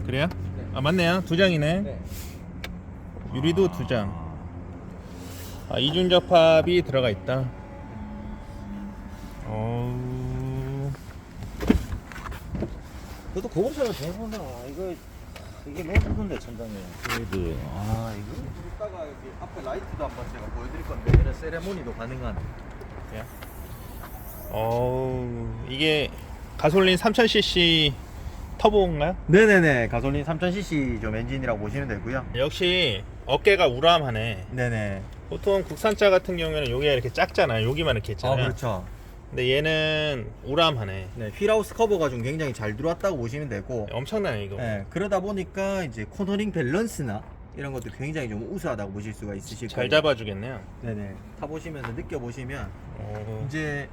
그래요? 네. 아 맞네요. 두 장이네. 네. 유리도 두 장. 아, 이중 접합이 들어가 있다. 그래도 고급차로 대보나 이게 너무 무던데 천장에. 그래도 이거. 이따가 여기 앞에 라이트도 한번 제가 보여드릴 건데 이런 세레모니도 가능한. 이게 가솔린 3000cc 터보인가요? 네네네, 가솔린 3000cc 좀 엔진이라고 보시면 되고요. 역시 어깨가 우람하네. 네네. 보통 국산차 같은 경우에는 여기가 이렇게 작잖아요. 여기만 이렇게 있잖아요. 그렇죠. 근데 얘는 우람하네. 네, 휠하우스 커버가 좀 굉장히 잘 들어왔다고 보시면 되고. 엄청나네 이거. 네, 그러다 보니까 이제 코너링 밸런스나 이런 것도 굉장히 좀 우수하다고 보실 수가 있으실 거예요. 잘 잡아주겠네요. 네네. 타보시면서 느껴보시면 이제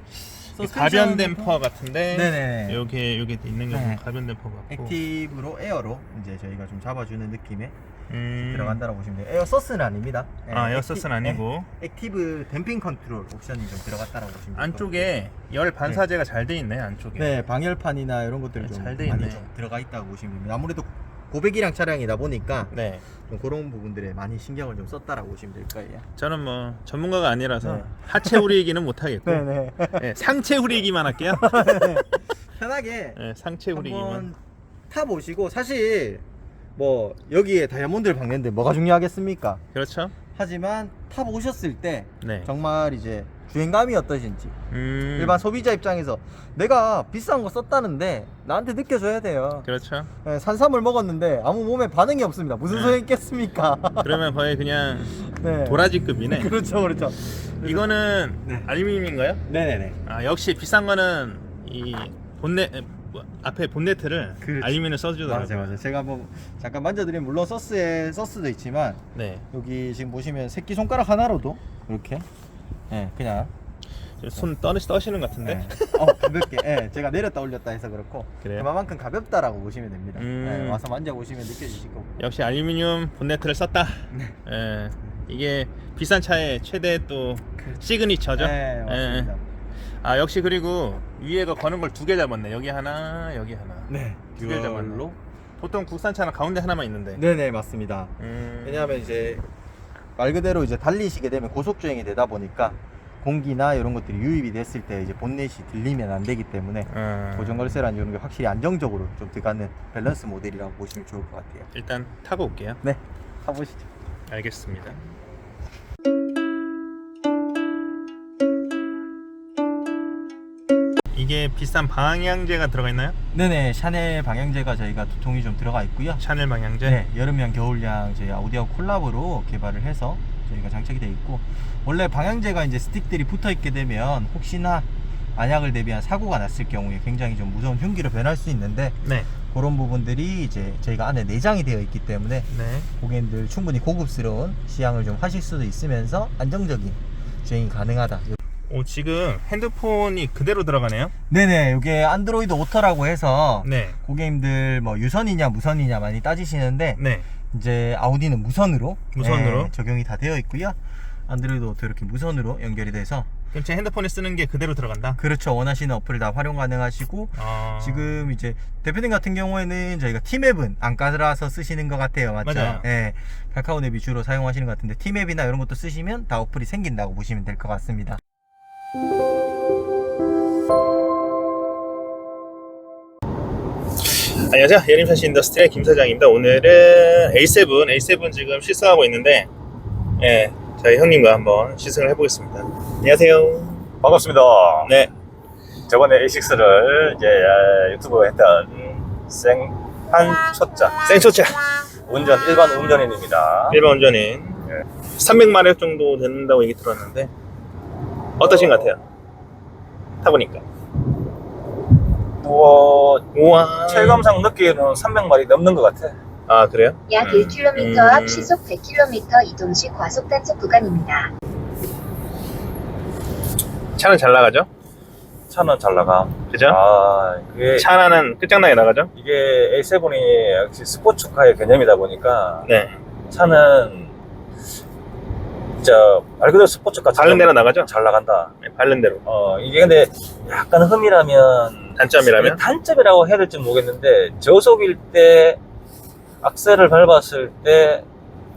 가변 댐퍼 같은데. 네네. 여기 있는 게 네. 가변 댐퍼 같고. 액티브로 에어로 이제 저희가 좀 잡아주는 느낌에 음. 들어간다라고 보시면 돼요. 에어 서스는 아닙니다. 네, 에어 서스는 아니고. 액티브 댐핑 컨트롤 옵션이 좀 들어갔다라고 보시면 돼요. 안쪽에 열 반사제가 잘 돼 있네 안쪽에. 네, 방열판이나 이런 것들 좀 잘 돼 많이 있네. 좀 들어가 있다고 보시면 됩니다. 아무래도 고배기량 차량이다 보니까 네. 좀 그런 부분들에 많이 신경을 좀 썼다라고 보시면 될 거예요. 저는 뭐 전문가가 아니라서 네. 하체 후리기는 못 하겠고. 네네. 네, 상체 후리기만 할게요. 편하게 네, 상체 후리기만. 한번 타보시고, 사실 뭐 여기에 다이아몬드를 박는데 뭐가 중요하겠습니까? 그렇죠? 하지만 타보셨을 때 네. 정말 이제 주행감이 어떠신지, 음. 일반 소비자 입장에서 내가 비싼 거 썼다는데 나한테 느껴줘야 돼요. 그렇죠. 네, 산삼을 먹었는데 아무 몸에 반응이 없습니다. 무슨 소용이 있겠습니까? 그러면 거의 그냥 네. 도라지급이네. 그렇죠, 그렇죠. 이거는 네. 알루미늄인가요? 네네네. 아 역시 비싼 거는 이 앞에 본네트를 그렇죠. 알루미늄을 써주더라고요. 맞아요. 제가 한번 잠깐 만져드리면, 물론 서스도 있지만 네. 여기 지금 보시면 새끼 손가락 하나로도 이렇게, 그냥 손 떠시는 것 같은데. 가볍게, 제가 내렸다 올렸다 해서 그렇고 그래요? 그만큼 가볍다라고 보시면 됩니다. 음. 와서 만져보시면 느껴지실 거고. 역시 알루미늄 본네트를 썼다. 예. 이게 비싼 차의 최대 또 시그니처죠. 네, 맞습니다. 아 역시 그리고 위에가 거는 걸 두 개 잡았네. 여기 하나, 여기 하나. 네, 두 개 잡았네. 보통 국산차는 가운데 하나만 있는데. 네네, 맞습니다. 음. 왜냐하면 이제 말 그대로 이제 달리시게 되면 고속주행이 되다 보니까 공기나 이런 것들이 유입이 됐을 때 이제 본넷이 들리면 안 되기 때문에 고정걸쇠란 이런 게 확실히 안정적으로 좀 들어가는 밸런스 모델이라고 보시면 좋을 것 같아요. 일단 타고 올게요. 네, 타보시죠. 알겠습니다. 이게 비싼 방향제가 들어가 있나요? 네네, 샤넬 방향제가 저희가 두 통이 좀 들어가 있고요. 샤넬 방향제? 네, 여름형 겨울형 저희 아우디하고 콜라보로 개발을 해서 저희가 장착이 되어 있고, 원래 방향제가 이제 스틱들이 붙어 있게 되면 혹시나 안약을 대비한 사고가 났을 경우에 굉장히 좀 무서운 흉기로 변할 수 있는데, 네. 그런 부분들이 이제 저희가 안에 내장이 되어 있기 때문에 네. 고객님들 충분히 고급스러운 시향을 좀 하실 수도 있으면서 안정적인 주행이 가능하다. 지금 핸드폰이 그대로 들어가네요? 네네, 이게 안드로이드 오토라고 해서 네. 고객님들 뭐 유선이냐 무선이냐 많이 따지시는데, 네. 이제 아우디는 무선으로 무선으로? 적용이 다 되어 있고요. 안드로이드 오토 이렇게 무선으로 연결이 돼서, 그럼 제 핸드폰에 쓰는 게 그대로 들어간다? 그렇죠, 원하시는 어플을 다 활용 가능하시고, 지금 이제 대표님 같은 경우에는 저희가 티맵은 안 깔아서 쓰시는 것 같아요, 맞죠? 맞아요. 네, 카카오 앱이 주로 사용하시는 것 같은데 티맵이나 이런 것도 쓰시면 다 어플이 생긴다고 보시면 될 것 같습니다. 안녕하세요. 예림샷 인더스트리의 김 사장입니다. 오늘은 A7 지금 시승하고 있는데, 예, 저희 형님과 한번 시승을 해보겠습니다. 안녕하세요. 반갑습니다. 네. 저번에 A6를 이제 유튜브 했던 생한초짜 생초차 일반 운전인입니다. 일반 운전인. 예. 300마력 정도 된다고 얘기 들었는데 어떠신 것 같아요? 타보니까. 우와. 체감상 느끼기에는 300마力넘는 것 같아. 아 그래요? 약 1km 앞 시속 100km 이동 시 과속 단속 구간입니다. 차는 잘 나가죠? 차는 잘 나가. 그죠? 이게 차 하나는 끝장나게 나가죠? 이게 A7이 역시 스포츠카의 개념이다 보니까 네. 차는 진짜 말 그대로 스포츠카 바른 대로 나가죠? 잘 나간다. 네, 바른 대로. 이게 근데 약간 흠이라면, 단점이라면? 단점이라고 해야 될지 모르겠는데, 저속일 때 악셀을 밟았을 때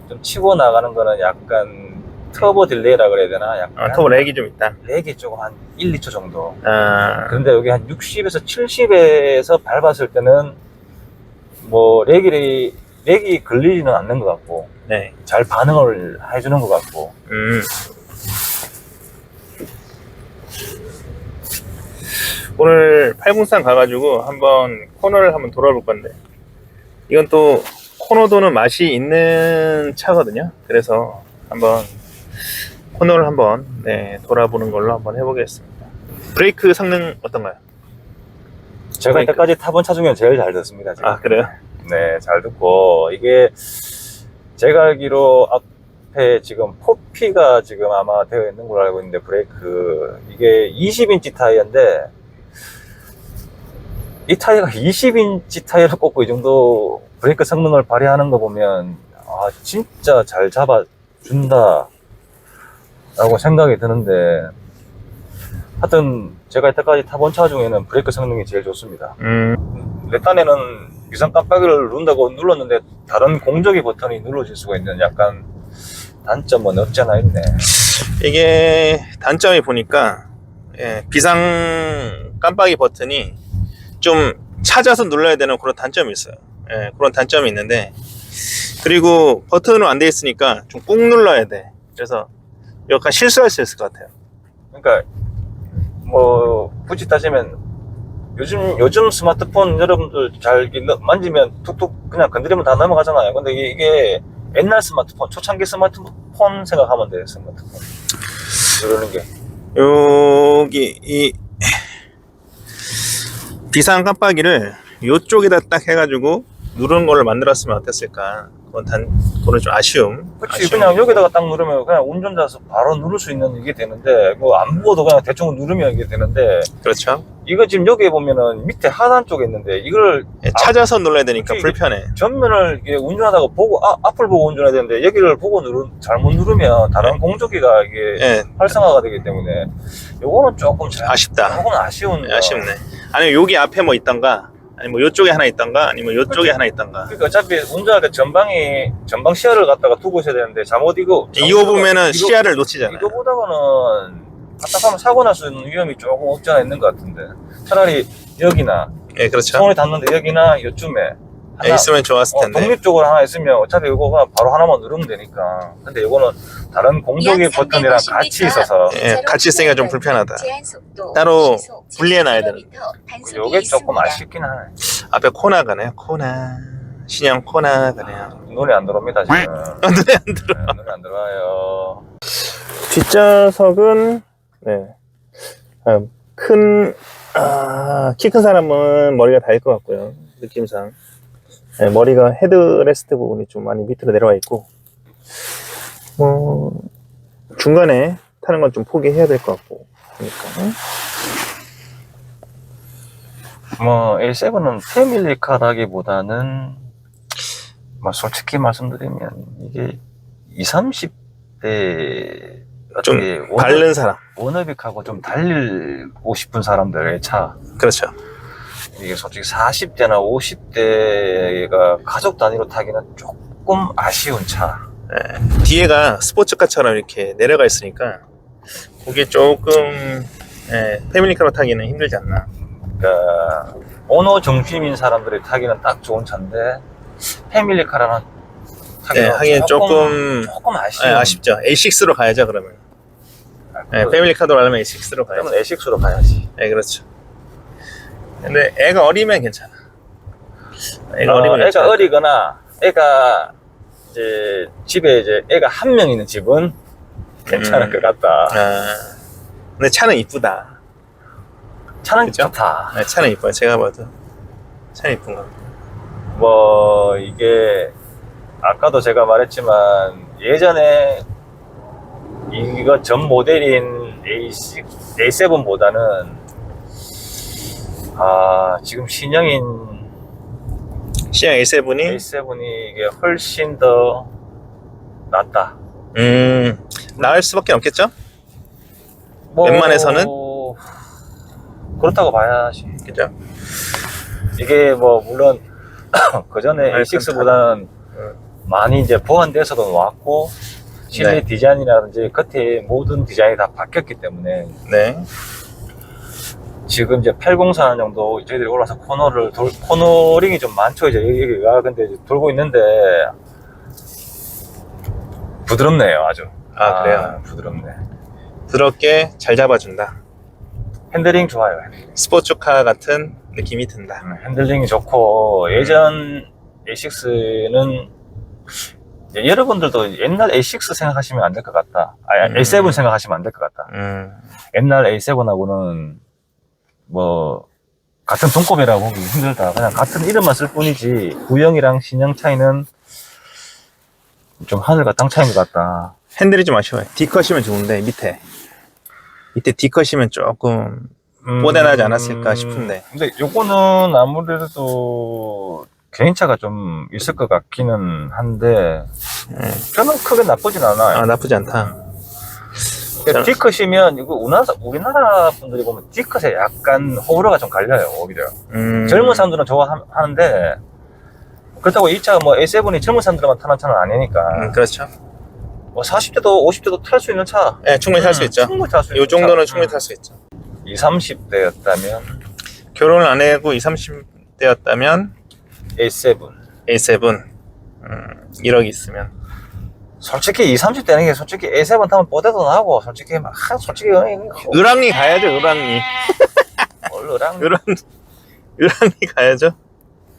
좀 치고 나가는 거는 약간 터보 딜레이라 그래야 되나? 약간 터보 렉이 좀 있다. 렉이 조금 한 1, 2초 정도. 근데 근데 여기 한 60에서 70에서 밟았을 때는 뭐 렉이 걸리지는 않는 것 같고 네. 잘 반응을 해주는 것 같고. 오늘 팔공산 가가지고 한번 코너를 한번 돌아볼 건데, 이건 또 코너도는 맛이 있는 차거든요. 그래서 한번 코너를 한번 돌아보는 걸로 한번 해보겠습니다. 브레이크 성능 어떤가요? 제가 이때까지 타본 차 중에 제일 잘 듣습니다. 지금. 아, 그래요? 네, 잘 듣고 이게 제가 알기로 앞에 지금 포피가 지금 아마 되어 있는 걸로 알고 있는데 브레이크 이게 20인치 타이어인데 이 타이어가 20인치 타이어를 꽂고 이 정도 브레이크 성능을 발휘하는 거 보면 아 진짜 잘 잡아준다 라고 생각이 드는데 하여튼 제가 이때까지 타본 차 중에는 브레이크 성능이 제일 좋습니다. 내 딴에는 비상 깜빡이를 누른다고 눌렀는데 다른 공조기 버튼이 눌러질 수가 있는 약간 단점은 없지 않아 있네. 이게 단점이 보니까 비상 깜빡이 버튼이 좀 찾아서 눌러야 되는 그런 단점이 있어요. 그런 단점이 있는데, 그리고 버튼으로 안 돼 있으니까 좀 꾹 눌러야 돼. 그래서 약간 실수할 수 있을 것 같아요. 그러니까 뭐 굳이 따지면 요즘 스마트폰 여러분들 잘 만지면 툭툭 그냥 건드리면 다 넘어가잖아요. 근데 이게 옛날 스마트폰, 초창기 스마트폰 생각하면 돼요. 스마트폰 누르는 게 여기 이 비상 깜빡이를 이쪽에다 딱 해가지고 누르는 걸로 만들었으면 어땠을까. 그건 좀 아쉬움. 그렇지. 그냥 여기다가 딱 누르면 그냥 운전자서 바로 누를 수 있는 이게 되는데 뭐 안 보고도 그냥 대충 누르면 이게 되는데, 그렇죠. 이거 지금 여기 보면은 밑에 하단 쪽에 있는데 이걸 찾아서 눌러야 되니까 그치, 불편해. 전면을 이게 운전하다가 보고 앞을 보고 운전해야 되는데 여기를 보고 잘못 누르면 다른 공조기가 이게 활성화가 되기 때문에 요거는 조금 아쉽다. 요거는 아쉬운 거. 아쉽네. 아니면 여기 앞에 뭐 있던가, 아니면 뭐 요쪽에 하나 있던가, 아니면 요쪽에 하나 있던가. 그러니까 어차피 운전할 때 전방 시야를 갖다가 두고 있어야 되는데 잘못 이거 보면은 시야를 놓치잖아요. 이거 보다가는 답답하면 사고 날 수 있는 위험이 조금 없지 않아 있는 것 같은데 차라리 여기나 그렇죠. 손이 닿는데 여기나 요쯤에 하나 있으면 좋았을 텐데. 독립적으로 하나 있으면 어차피 이거가 바로 하나만 누르면 되니까. 근데 이거는 다른 공조기 버튼이랑 같이 있어서 같이 있으니까 좀 불편하다. 따로 분리해놔야 되는. 요게 조금 아쉽긴 하네. 앞에 코나 가네요. 코나. 신형 코나 가네요. 눈에 안 들어옵니다 지금. 눈에 안 들어. 눈에 안 들어와요. 뒷좌석은 키 큰 사람은 머리가 닿을 것 같고요. 느낌상. 머리가 헤드레스트 부분이 좀 많이 밑으로 내려와 있고, 중간에 타는 건 좀 포기해야 될 것 같고, 그러니까. 뭐 A7은 패밀리카라기보다는 솔직히 말씀드리면 이게 20, 30대 좀 바른 사람. 워너빅하고 좀 달리고 싶은 사람들의 차. 그렇죠. 이게 솔직히 40대나 50대가 가족 단위로 타기는 조금 아쉬운 차. 뒤에가 스포츠카처럼 이렇게 내려가 있으니까 그게 조금 패밀리카로 타기는 힘들지 않나. 그러니까 오너 중심인 사람들이 타기는 딱 좋은 차인데 패밀리카라는 타기는 하기엔 조금 아쉽죠. A6로 가야죠. 그러면 패밀리카도 가려면 A6로 가야죠. 그러면 A6로 가야지. 그렇죠. 근데 애가 어리면 괜찮아. 애가 어리거나 애가 이제 집에 이제 애가 한 명 있는 집은 괜찮을 것 같다. 근데 차는 이쁘다. 차는 그쵸? 좋다. 차는 이뻐요. 제가 봐도 차는 이쁜 것 같고. 뭐 이게 아까도 제가 말했지만 예전에 이거 전 모델인 A7보다는 지금 신형인 A7이 이게 훨씬 더 낫다. 나을 수밖에 없겠죠? 뭐, 웬만해서는? 그렇다고 봐야지. 그죠? 이게 뭐 물론 그 전에 A6보다는 많이 이제 보완돼서도 나왔고, 실내 네. 디자인이라든지 겉에 모든 디자인이 다 바뀌었기 때문에, 네. 지금 이제 804 정도 저희들이 올라서 코너링이 좀 많죠. 이제 여기가. 근데 이제 돌고 있는데, 부드럽네요, 아주. 그래요? 부드럽네. 부드럽게 잘 잡아준다. 핸들링 좋아요. 스포츠카 같은 느낌이 든다. 핸들링이 좋고, 예전 A6는, 여러분들도 옛날 A6 생각하시면 안 될 것 같다. A7 생각하시면 안 될 것 같다. 옛날 A7하고는, 뭐, 같은 동급이라고 보기 힘들다. 그냥 같은 이름만 쓸 뿐이지, 구형이랑 신형 차이는 좀 하늘과 땅 차이인 것 같다. 핸들이 좀 아쉬워요. D컷이면 좋은데 밑에 D컷이면 조금 뽀대나지 않았을까 싶은데. 근데 요거는 아무래도 개인차가 좀 있을 것 같기는 한데, 저는 크게 나쁘진 않아요. 나쁘지 않다. 저는- D컷이면 이거 우리나라 분들이 보면 D컷에 약간 호불호가 좀 갈려요, 오히려. 젊은 사람들은 좋아하는데, 그렇다고 이 차가 뭐 A7이 젊은 사람들만 타는 차는 아니니까. 그렇죠. 뭐 40대도 50대도 탈 수 있는 차. 네, 충분히 탈 수 있죠. 충분히 탈 수 있는 이 정도는 차. 충분히 탈 수 있죠. 20, 30대였다면 결혼을 안 하고 20, 30대였다면 A7. A7 1억이 있으면 솔직히 20, 30대는 게 솔직히 A7 타면 뽀대도 나고 솔직히 막 솔직히 을왕리 가야죠. 을왕리. 얼르랑 을왕리 가야죠.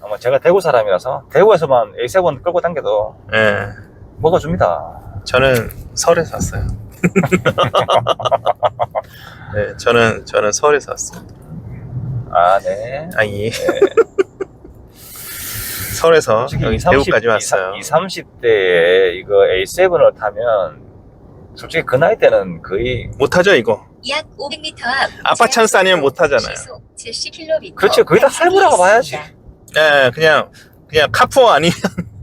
아마 제가 대구 사람이라서 대구에서만 A7 끌고 당겨도 예. 먹어줍니다. 저는 서울에서 왔어요. 네, 저는 서울에서 왔어요. 아, 네. 예. 서울에서 솔직히 여기 20, 대구까지 왔어요. 20, 30대에 이거 A7을 타면 솔직히 그 나이 때는 거의 못하죠 이거. 약 500m 앞 아빠 찬스 아니면 못 하잖아요. 시속 70km. 그렇지, 거의 다 할부라고 봐야지. 예, 그냥 카푸어 아니면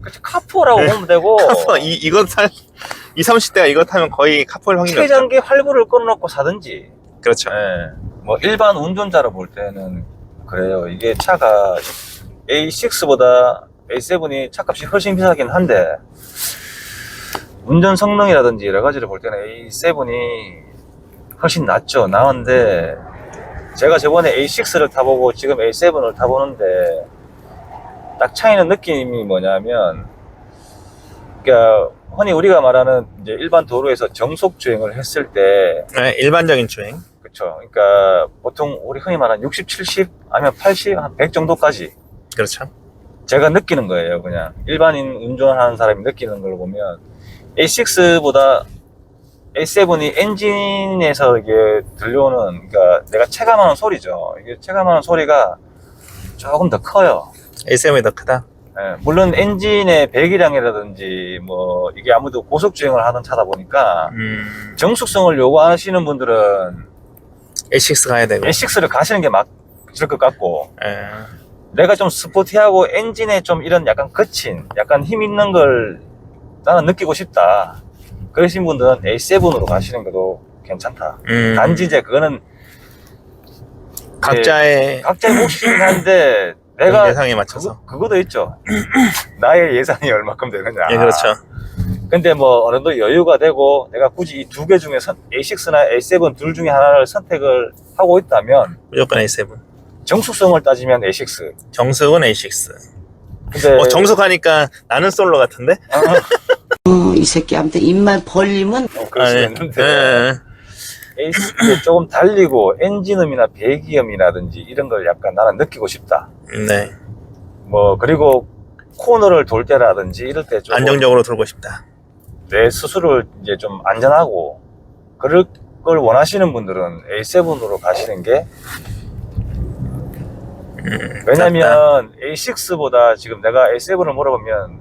그렇지, 카푸어라고 보면 되고 카푸어 이거 30대가 이거 타면 거의 카푸어일 확률이 없죠. 최장기 할부를 끊어놓고 사든지. 그렇죠. 예. 뭐 일반 운전자로 볼 때는 그래요. 이게 차가 A6보다 A7이 차값이 훨씬 비싸긴 한데 운전 성능이라든지 여러 가지를 볼 때는 A7이 훨씬 낫죠. 나은데 제가 저번에 A6를 타보고 지금 A7을 타보는데 딱 차이는 느낌이 뭐냐면, 그러니까 흔히 우리가 말하는 이제 일반 도로에서 정속 주행을 했을 때, 네, 일반적인 주행. 그렇죠. 그러니까 보통 우리 흔히 말하는 60, 70 아니면 80, 한 100 정도까지 그렇죠. 제가 느끼는 거예요. 그냥 일반인 운전하는 사람이 느끼는 걸 보면 A6보다 A7이 엔진에서 이게 들려오는, 그러니까 내가 체감하는 소리죠. 이게 체감하는 소리가 조금 더 커요. A7이 더 크다. 예, 물론 엔진의 배기량이라든지 뭐 이게 아무래도 고속 주행을 하던 차다 보니까 정숙성을 요구하시는 분들은 A6 가야 되고. A6를 가시는 게 맞을 것 같고, 예. 내가 좀 스포티하고 엔진에 좀 이런 약간 거친, 약간 힘 있는 걸 나는 느끼고 싶다, 그러신 분들은 A7으로 가시는 것도 괜찮다. 단지 이제 그거는 각자의 각자의 몫이긴 한데 내가 예상에 맞춰서. 그거도 있죠. 나의 예산이 얼마큼 되느냐. 예, 그렇죠. 근데 뭐 어느 정도 여유가 되고 내가 굳이 이 두 개 중에 A6나 A7 둘 중에 하나를 선택을 하고 있다면 무조건 A7. 정숙성을 따지면 A6. 정숙은 A6. 근데 정숙하니까 나는 솔로 같은데? 이 새끼한테 입만 벌리면 그럴 수 예. 있는데 A6에 조금 달리고 엔진음이나 배기음이라든지 이런 걸 약간 나는 느끼고 싶다. 네. 뭐 그리고 코너를 돌 때라든지 이럴 때 좀 안정적으로 돌고 싶다. 내 스스로를 이제 좀 안전하고 그럴 걸 원하시는 분들은 A7으로 가시는 게, 왜냐면 A6보다 지금 내가 A7을 몰아보면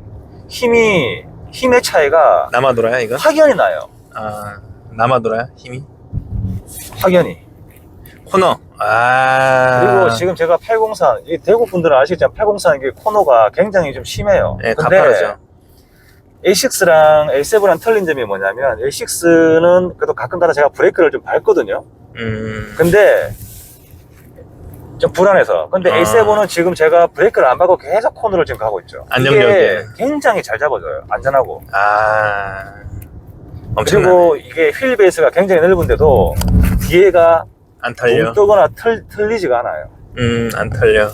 힘의 차이가 남아돌아요, 이거? 확연히 나요. 남아돌아요, 힘이? 확연히. 코너. 그리고 지금 제가 804, 이 대구 분들은 아시겠지만 804 이게 코너가 굉장히 좀 심해요. 네, 근데 가파르죠. A6랑 A7이랑 틀린 점이 뭐냐면 A6는 그래도 가끔가다 제가 브레이크를 좀 밟거든요. 근데 좀 불안해서. 근데 A7은 지금 제가 브레이크를 안 밟고 계속 코너를 지금 가고 있죠. 안정적이에요. 이게 굉장히 잘 잡아줘요. 안전하고. 엄청나네. 그리고 이게 휠 베이스가 굉장히 넓은데도 뒤에가 안 털려. 뭉 뜨거나 틀리지가 않아요. 안 털려.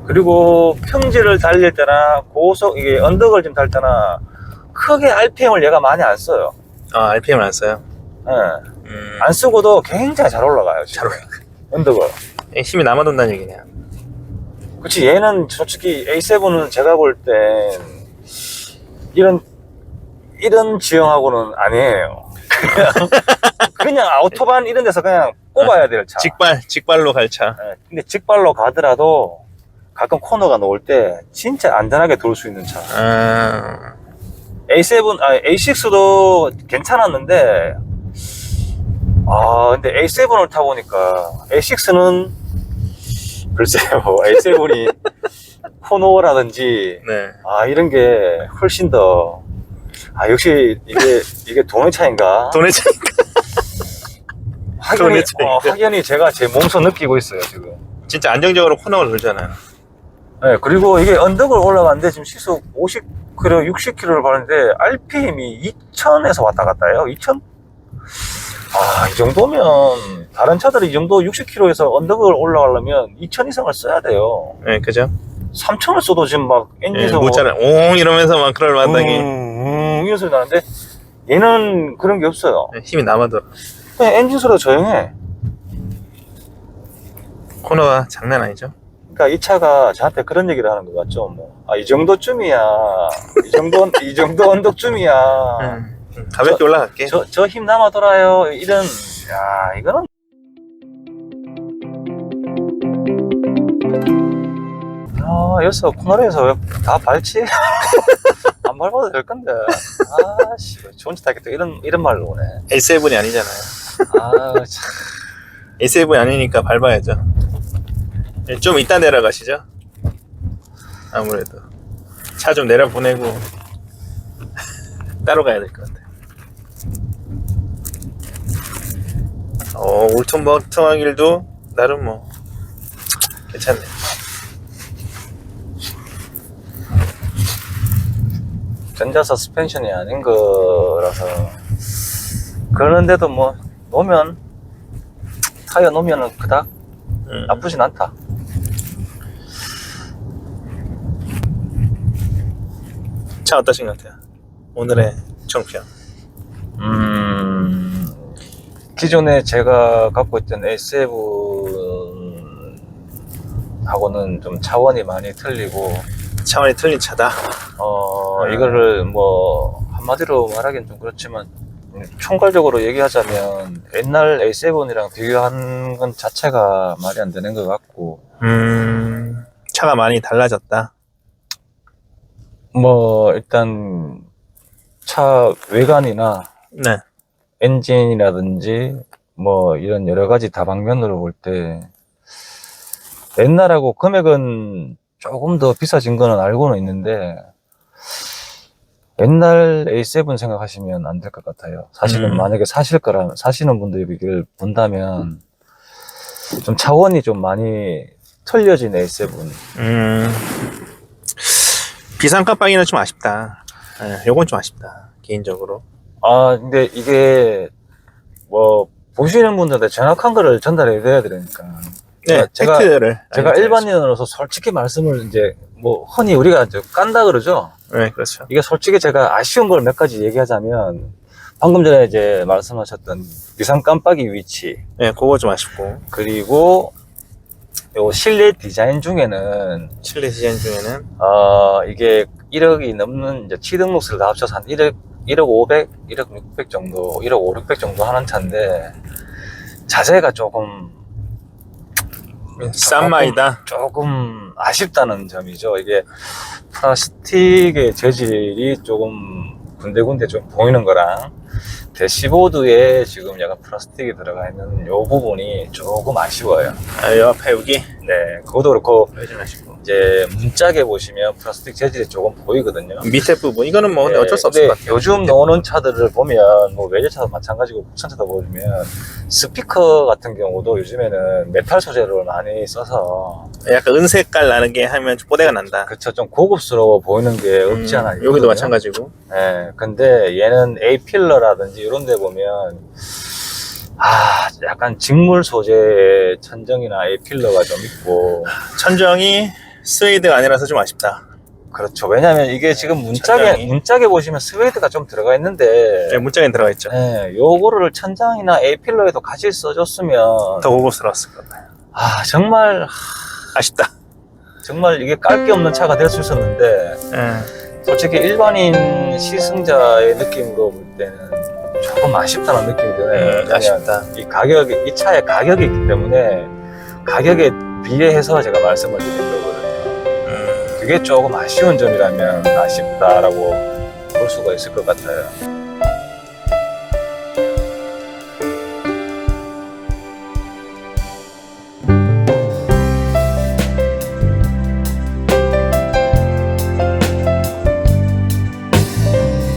그리고 평지를 달릴 때나 고속, 이게 언덕을 좀 달 때나 크게 RPM을 얘가 많이 안 써요. RPM 안 써요? 예. 안 쓰고도 굉장히 잘 올라가요. 잘 지금. 언덕을. 힘이 남아돈다는 얘기네요. 그치, 얘는 솔직히 A7은 제가 볼 땐 이런 지형하고는 아니에요. 그냥 아우토반 이런 데서 그냥 꼽아야 될 차. 직발로 갈 차. 예, 근데 직발로 가더라도 가끔 코너가 놓을 때 진짜 안전하게 돌 수 있는 차. A6도 괜찮았는데, 근데 A7을 타보니까, A6는, 글쎄요, A7이 코너라든지, 네. 이런 게 훨씬 더, 역시 이게 돈의 차인가? 돈의 차이가. 돈의 차이가. 확연히 제가 제 몸소 느끼고 있어요, 지금. 진짜 안정적으로 코너를 돌잖아요. 네, 그리고 이게 언덕을 올라가는데 지금 시속 50km, 60km를 가는데 RPM이 2000에서 왔다 갔다 해요. 2000? 이 정도면 다른 차들이 이 정도 60km에서 언덕을 올라가려면 2000 이상을 써야 돼요. 네, 그죠? 3000을 써도 지금 막 엔진에서 못 자라. 옹 이러면서 막 그럴 만당이. 이런 소리 나는데 얘는 그런 게 없어요. 힘이 남아돌아. 그냥 엔진 소리가 조용해. 코너가 장난 아니죠? 그러니까 이 차가 저한테 그런 얘기를 하는 것 같죠. 이 정도쯤이야. 이 정도 언덕쯤이야. 가볍게 올라갈게. 저 힘 남아 돌아요. 이거는. 여기서 코너에서 왜 다 밟지? 안 밟아도 될 건데. 좋은 짓 하겠다. 이런 말로 오네. A7이 아니잖아요. 참. A7이 아니니까 밟아야죠. 좀 이따 내려가시죠. 아무래도 차 좀 내려보내고 따로 가야 될 것 같아요. 울퉁불퉁한 길도 나름 뭐 괜찮네. 전자 서스펜션이 아닌 거라서 그러는데도 뭐 타이어 놓으면은 그닥 나쁘진 않다. 차 어떠신 것 같아요? 오늘의 총평. 기존에 제가 갖고 있던 A7 하고는 좀 차원이 많이 틀리고, 차원이 틀린 차다. 이거를 뭐 한마디로 말하기는 좀 그렇지만 총괄적으로 얘기하자면 옛날 A7이랑 비교한 건 자체가 말이 안 되는 것 같고, 차가 많이 달라졌다. 뭐 일단 차 외관이나 네. 엔진이라든지 뭐 이런 여러 가지 다방면으로 볼 때 옛날하고 금액은 조금 더 비싸진 거는 알고는 있는데 옛날 A7 생각하시면 안 될 것 같아요. 사실은 만약에 사시는 분들이 이걸 본다면 좀 차원이 좀 많이 틀려진 A7. 비상 깜빡이는 좀 아쉽다. 요건 좀 아쉽다. 개인적으로. 근데 이게 뭐 보시는 분들한테 정확한 거를 전달해 드려야 되니까. 네, 제가 팩트를. 일반인으로서 솔직히 말씀을 이제 뭐 흔히 우리가 이제 깐다 그러죠. 네, 그렇죠. 이게 솔직히 제가 아쉬운 걸 몇 가지 얘기하자면 방금 전에 이제 말씀하셨던 비상 깜빡이 위치, 네, 그거 좀 아쉽고. 그리고 요 실내 디자인 중에는 실내 디자인 중에는 이게 1억이 넘는 이제 취등록세를 다 합쳐서 한 1억 500, 1억 600 정도, 1억 5, 600 정도 하는 차인데 자재가 조금 싼 마이다. 조금 아쉽다는 점이죠. 이게 플라스틱의 재질이 조금 군데군데 좀 보이는 거랑 대시보드에 지금 약간 플라스틱이 들어가 있는 요 부분이 조금 아쉬워요. 옆에 여기. 네, 그것도 그렇고 좀 아쉽고. 이제 문짝에 보시면 플라스틱 재질이 조금 보이거든요. 밑에 부분 이거는 뭐 근데 네, 어쩔 수 없을 근데 것 같아요. 요즘 나오는 차들을 보면 뭐 외제차도 마찬가지고 국산차도 보시면 스피커 같은 경우도 요즘에는 메탈 소재를 많이 써서 약간 은색깔 나는 게 하면 좀 뽀대가 난다. 그쵸, 좀 고급스러워 보이는 게 없지 않아 있거든요. 여기도 마찬가지고. 네, 근데 얘는 A 필러라든지 이런 데 보면 약간 직물 소재의 천정이나 A 필러가 좀 있고. 천정이 스웨이드가 아니라서 좀 아쉽다. 그렇죠. 왜냐면 이게 지금 천장이. 문짝에 보시면 스웨이드가 좀 들어가 있는데, 네, 문짝에 들어가 있죠. 네, 요거를 천장이나 A 필러에도 같이 써줬으면, 더 고급스러웠을 것 같아요. 정말, 아쉽다. 정말 이게 깔 게 없는 차가 될 수 있었는데, 예. 솔직히 일반인 시승자의 느낌으로 볼 때는 조금 아쉽다는 느낌이 드네요. 그냥 아쉽다. 이 차의 가격이 있기 때문에, 가격에 비례해서 제가 말씀을 드린 거거든요. 그게 조금 아쉬운 점이라면 아쉽다라고 볼 수가 있을 것 같아요.